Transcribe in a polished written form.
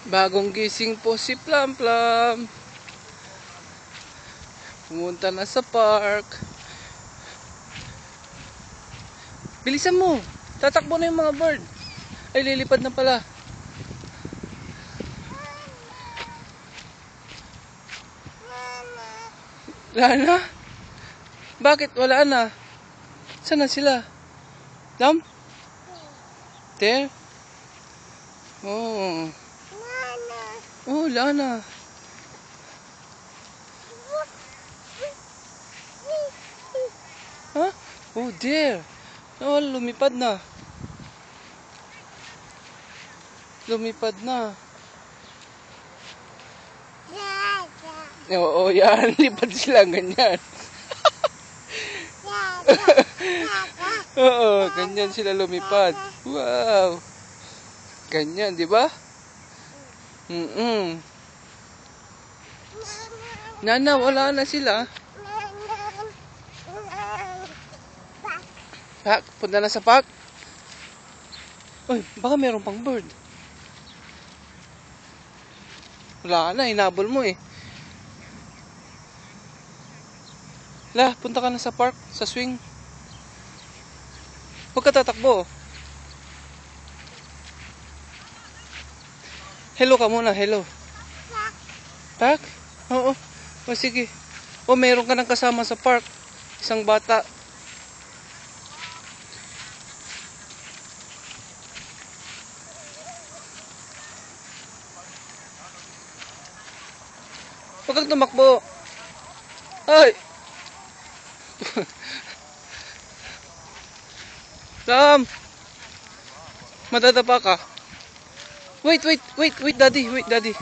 Bagong gising po si Plam Plam. Pumunta na sa park. Bilisan mo. Tatakbo na yung mga bird. Ay, lilipad na pala. Wala na? Bakit wala na? Saan na sila? Lam? There? Oh. Oh, wala na. Huh? Oh, there. Oh, lumipad na. Lumipad na. Oo, yan. Lipad sila ganyan. Oo, ganyan sila lumipad. Wow. Ganyan, di ba? Nana, wala na sila. Ha, punta na sa park. Uy, baka meron pang bird. Wala na, hinabol mo eh. La, punta ka na sa park, sa swing. Huwag ka tatakbo. Hello ka muna, hello. Park? Oo. O sige. O meron ka nang kasama sa park. Isang bata. Huwag kang tumakbo. Ay! Sam! Madadapa ka. Wait, daddy,